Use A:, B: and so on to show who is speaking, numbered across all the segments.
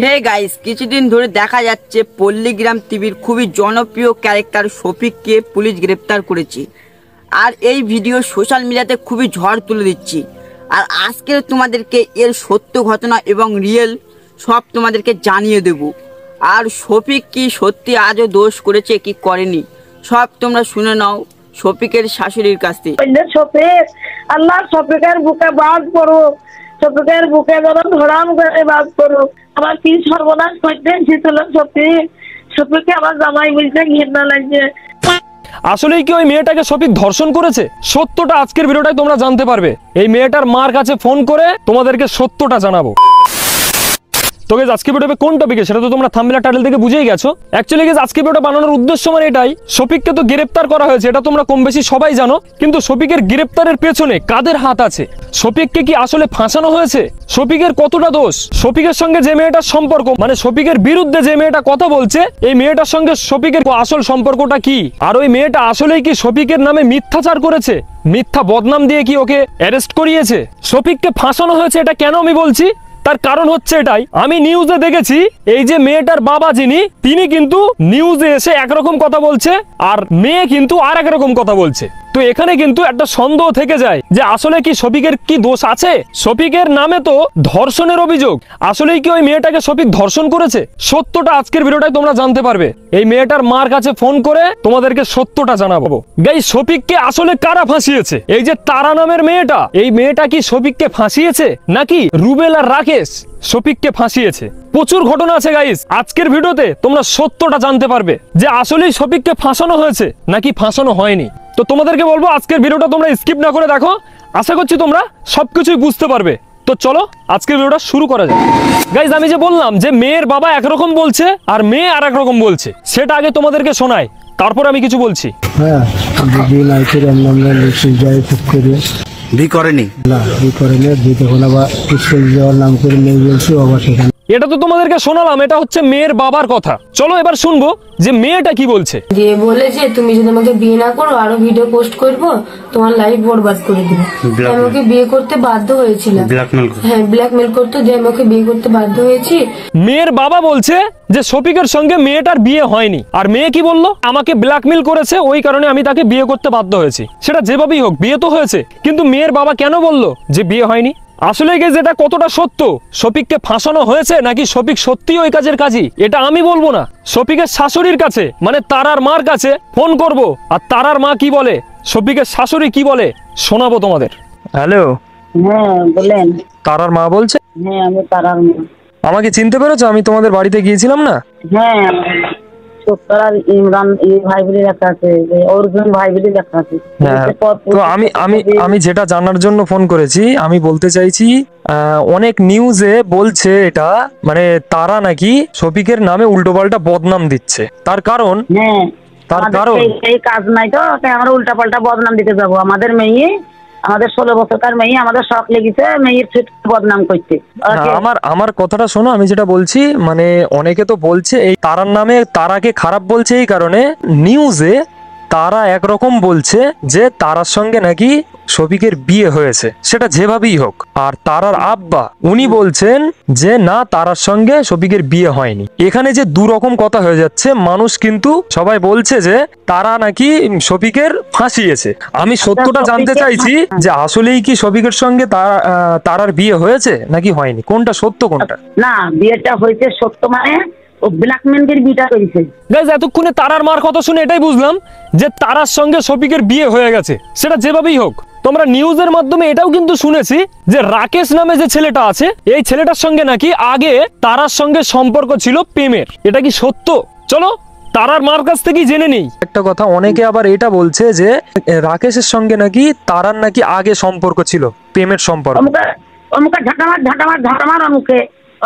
A: Hey guys, কিছুদিন ধরে দেখা যাচ্ছে পল্লীগ্রাম টিভির খুবই জনপ্রিয় ক্যারেক্টার শফিককে পুলিশ গ্রেপ্তার করেছে। আর এই ভিডিও সোশ্যাল মিডিয়াতে খুবই ঝড় তুলে দিচ্ছি। আর আজকে তোমাদেরকে এর সত্য ঘটনা এবং রিয়েল সব তোমাদেরকে জানিয়ে দেব। আর শফিক কি সত্যি আজও দোষ করেছে কি করেনি সব তোমরা শুনে নাও শফিকের শাশুড়ির কাছ থেকে।
B: শফিক, আল্লাহ শফিকের বুকে বাদ করো, শফিকের বুকে যেন ধরাম করে বাদ করো। আমার কি সর্বনাশ করতে ছিল শফিক, শফিককে আমার জামাই বলতে ঘৃণা লাগছে।
C: আসলেই কি ওই মেয়েটাকে শফিক ধর্ষণ করেছে? সত্যটা আজকের ভিডিওটাই তোমরা জানতে পারবে। এই মেয়েটার মার কাছে ফোন করে তোমাদেরকে সত্যটা জানাবো। তো গাইস, আজকে ভিডিওতে কোন টপিকে সেটা তো তোমরা থাম্বনেল টাইটেল থেকে বুঝেই গেছো। অ্যাকচুয়ালি গাইস, আজকে ভিডিওটা বানানোর উদ্দেশ্য মানে এটাই, শফিককে তো গ্রেফতার করা হয়েছে, এটা তোমরা কম বেশি সবাই জানো। কিন্তু শফিকের গ্রেফতারের পেছনে কাদের হাত আছে? শফিককে কি আসলে ফাঁসানো হয়েছে? শফিকের কতটা দোষ? শফিকের সঙ্গে যে মেয়েটার সম্পর্ক, মানে শফিকের বিরুদ্ধে যে মেয়েটা কথা বলছে, এই মেয়েটার সঙ্গে শফিকের আসল সম্পর্কটা কি? আর ওই মেয়েটা আসলেই কি শফিকের নামে মিথ্যাচার করেছে? মিথ্যা বদনাম দিয়ে কি ওকে অ্যারেস্ট করিয়েছে? শফিককে ফাঁসানো হয়েছে এটা কেন আমি বলছি? তার কারণ হচ্ছে এটাই, আমি নিউজে দেখেছি এই যে মেয়েটার বাবা যিনি, তিনি কিন্তু নিউজে এসে একরকম কথা বলছে আর মেয়ে কিন্তু আর একরকম কথা বলছে। তো এখানে কিন্তু একটা সন্দেহ থেকে যায় যে আসলে কি শফিকের কি দোষ আছে? শফিকের নামে তো ধর্ষণের অভিযোগ, আসলেই কি ওই মেয়েটাকে শফিক ধর্ষণ করেছে? সত্যটা আজকের ভিডিওটাই তোমরা জানতে পারবে। এই মেয়েটার মার কাছে ফোন করে তোমাদেরকে সত্যটা জানাবো। গাইস, শফিককে আসলে কারা ফাঁসিয়েছে? এই যে তারা নামের মেয়েটা, এই মেয়েটা কি শফিককে ফাঁসিয়েছে নাকি রুবেল আর রাকেশ শফিককে ফাঁসিয়েছে? প্রচুর ঘটনা আছে গাইস, আজকের ভিডিওতে তোমরা সত্যটা জানতে পারবে যে আসলেই শফিককে ফাঁসানো হয়েছে নাকি ফাঁসানো হয়নি। তো তোমাদেরকে বলবো আজকের ভিডিওটা তোমরা স্কিপ না করে দেখো, আশা করছি তোমরা সবকিছুই বুঝতে পারবে। তো চলো আজকের ভিডিওটা শুরু করা যাক। গাইস, আমি যে বললাম যে মেয়ের বাবা একরকম বলছে আর মেয়ে আর এক রকম বলছে, সেটা আগে তোমাদেরকে শোনাই, তারপর আমি কিছু বলছি।
D: হ্যাঁ,
A: ভি করেনি
D: না, ভি করেনি, ভি তখন আবার স্কুল যাওয়ার নাম করে মেয়ে বলছি আবার সেখানে।
C: এটা তো তোমাদেরকে শোনালাম, এটা হচ্ছে মেয়ের বাবার কথা। চলো এবার শুনবো যে মেয়েটা কি বলছে।
E: যে বলেছে তুমি যদি আমাকে বিয়ে না করো আরো ভিডিও পোস্ট করবো, তোমার লাইফ বরবাদ করে দিবে। আমাকে বিয়ে করতে বাধ্য হয়েছিলাম, হ্যাঁ ব্ল্যাকমেল করতো, যে আমাকে বিয়ে করতে বাধ্য হয়েছি।
C: মেয়ের বাবা বলছে যে শফিকের সঙ্গে মেয়েটার বিয়ে হয়নি, আর মেয়ে কি বললো, আমাকে ব্ল্যাকমেল করেছে, ওই কারণে আমি তাকে বিয়ে করতে বাধ্য হয়েছি। সেটা যেভাবেই হোক বিয়ে তো হয়েছে, কিন্তু মেয়ের বাবা কেন বললো যে বিয়ে হয়নি? আসলে গেছে এটা কতটা সত্য, শফিককে ফাঁসানো হয়েছে নাকি শফিক সত্যি ওই কাজের কাজী, এটা আমি বলবো না। শফিকের শাশুড়ির কাছে মানে তারার মার কাছে ফোন করব, আর তারার মা কি বলে, শফিকের শাশুড়ি কি বলে শোনাবো তোমাদের। হ্যালো,
B: হ্যাঁ বলেন।
C: তারার মা বলছে।
B: হ্যাঁ আমি তারার মা।
C: আমাকে চিনতে পেরেছো? আমি তোমাদের বাড়িতে গিয়েছিলাম না?
B: হ্যাঁ, ইমরান ভাই বলে লেখা আছে, অর্জুন ভাই বলে লেখা আছে।
C: তো আমি যেটা জানার জন্য ফোন করেছি, আমি বলতে চাইছি অনেক নিউজে বলছে এটা, মানে তারা নাকি শফিকের নামে উল্টোপাল্টা বদনাম দিচ্ছে। তার কারণ
B: এই কাজ নাই তো আমরা উল্টাপাল্টা বদনাম দিতে যাবো? আমাদের মেয়ে, আমাদের 16 বছরকার মেয়ে, আমাদের শখ লেগেছে মেয়ের বদনাম করতে।
C: আমার কথাটা শোনো, আমি যেটা বলছি, মানে অনেকে তো বলছে এই তারার নামে তারাকে খারাপ বলছে, এই কারণে নিউজে তারা একরকম বলছে যে তারার সঙ্গে নাকি শফিকের বিয়ে হয়েছে, সেটা যেভাবেই হোক। আর তারার আব্বা উনি বলছেন যে না, তারার সঙ্গে শফিকের বিয়ে হয়নি। এখানে যে দুরকম কথা হয়ে যাচ্ছে, মানুষ কিন্তু সবাই বলছে যে তারা নাকি শফিকের ফাঁসিয়েছে। আমি সত্যটা জানতে চাইছি যে আসলেই কি শফিকের সঙ্গে তারার বিয়ে হয়েছে নাকি হয়নি, কোনটা সত্য কোনটা?
B: না, বিয়েটা হয়েছে সত্য, মানে ও ব্ল্যাকমেলের বিয়েটা করেছে।
C: গাইস, এতক্ষণে তারার মার কথা শুনে এটাই বুঝলাম যে তারার সঙ্গে শফিকের বিয়ে হয়ে গেছে। সেটা যেভাবেই হোক, তোমরা নিউজের মাধ্যমে এটাও কিন্তু শুনেছি যে রাকেশ নামে যে ছেলেটা আছে, এই ছেলেটার সঙ্গে নাকি আগে তারার সঙ্গে সম্পর্ক ছিল প্রেমের। এটা কি সত্য? চলো তারার মার কাছ থেকেই জেনে নেই। একটা কথা, অনেকে আবার এটা বলছে যে রাকেশের সঙ্গে নাকি তারার নাকি আগে সম্পর্ক ছিল, প্রেমের সম্পর্ক।
B: অমুকে ঝাঁটামার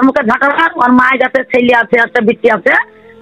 B: অমুকে ঝাঁটামার, ওর মায়ের যাতে ছেলে আছে, একটা বিটি আছে,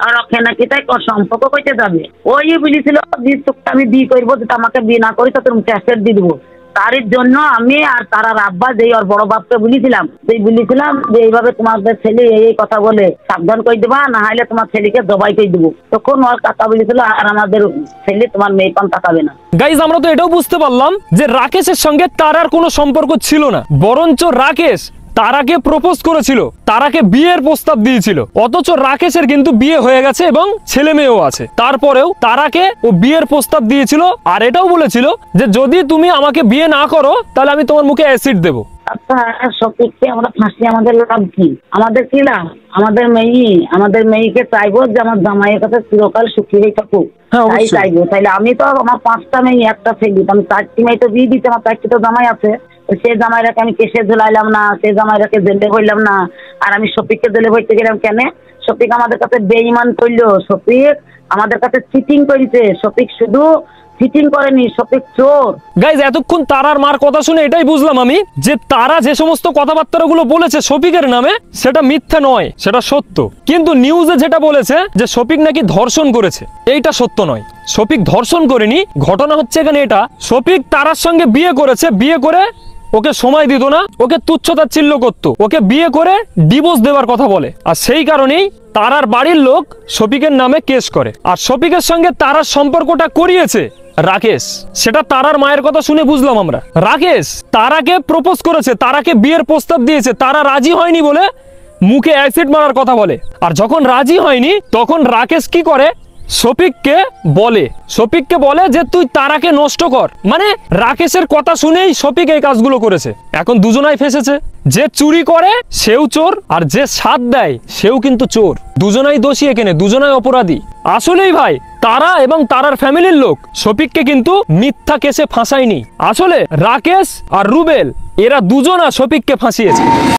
B: আর ওকে নাকি তাই সম্পর্ক করতে যাবে। ওই বলেছিল যে তোকে আমি বিয়ে করবো, যদি আমাকে বিয়ে না করি তো তোর ক্যাসেট দিয়ে দেবো। তার জন্য আমি আর তারার আব্বা যেই ওর বড় বাপকে বলেছিলাম যে এইভাবে তোমাদের ছেলে এই কথা বলে সাবধান করে দেবা, না হলে তোমার ছেলেকে জবাই করে দেবো। তখন ওর কাকা বলেছিল আর আমাদের ছেলে তোমার মেয়ে কম তাকাবে না।
C: গাইজ, আমরা তো এটাও বুঝতে পারলাম যে রাকেশের সঙ্গে তারার কোনো সম্পর্ক ছিল না, বরঞ্চ রাকেশ তারাকে প্রপোজ করেছিল, তারাকে বিয়ের প্রস্তাব দিয়েছিল, অথচ রাকেশের কিন্তু বিয়ে হয়ে গেছে এবং ছেলে মেয়েও আছে। তারপরেও তারাকে ও বিয়ের প্রস্তাব দিয়েছিল, আর এটাও বলেছিল যে যদি তুমি আমাকে বিয়ে না করো তাহলে আমি তোমার মুখে অ্যাসিড দেবো।
B: আচ্ছা, শফিককে আমরা ফাঁসি আমাদের লাভ কি? আমাদের কি লাভ? আমাদের মেয়েকে চাইবো যে আমার জামাইয়ের কাছে চিরকাল সুখী হয়ে থাকুক,
C: হ্যাঁ,
B: তাই
C: অবশ্যই।
B: চাইবো। তাইলে আমি তো আমার 5টা মেয়ে, একটা ছেলে, আমি 4টি মেয়ে তো বিয়ে দিতে, আমার 4টি তো জামাই আছে। সে জামাইরাকে আমি কেসে ঝুলাইলাম না, সে জামাইরাকে জেলে হইলাম না, আর আমি শফিককে জেলে হইতে গেলাম কেন? শফিক আমাদের কাছে বেঈমান করলো, শফিক আমাদের কাছে চিটিং করেছে। শফিক শুধু চিটিং করেনি, শফিক চোর।
C: গাইজ, এতক্ষণ তারার মার কথা শুনে এটাই বুঝলাম আমি যে তারা যে সমস্ত কথাবার্তাগুলো বলেছে শফিকের নামে সেটা মিথ্যা নয়, সেটা সত্য। কিন্তু নিউজে যেটা বলেছে যে শফিক নাকি ধর্ষণ করেছে, এইটা সত্য নয়। শফিক ধর্ষণ করেনি। ঘটনা হচ্ছে এখানে এটা, শফিক তারার সঙ্গে বিয়ে করেছে, বিয়ে করে ওকে সময় দিত না, ওকে তুচ্ছতাচ্ছিল্য করতো, ওকে বিয়ে করে ডিভোর্স দেওয়ার কথা বলে। আর সেই কারণেই তারার বাড়ির লোক শফিকের নামে কেস করে। আর শফিকের সঙ্গে তারার সম্পর্কটা করিয়েছে রাকেশ, সেটা তারার মায়ের কথা শুনে বুঝলাম আমরা। রাকেশ তারাকে প্রপোজ করেছে, তারাকে বিয়ের প্রস্তাব দিয়েছে, তারা রাজি হয়নি বলে মুখে অ্যাসিড মারার কথা বলে। আর যখন রাজি হয়নি তখন রাকেশ কি করে, শফিককে বলে যে তুই তারাকে নষ্ট কর। মানে রাকেশের কথা শুনেই শফিক এই কাজগুলো করেছে। এখন দুজনাই ফেসেছে, যে চুরি করে সেও চোর, আর যে সাথ দেয় সেও কিন্তু চোর। দুজনাই দোষী, এখানে দুজনাই অপরাধী। আসলেই ভাই, তারা এবং তারার ফ্যামিলির লোক শফিককে কিন্তু মিথ্যা কেসে ফাঁসায়নি। আসলে রাকেশ আর রুবেল এরা দুজনা শফিককে ফাঁসিয়েছে।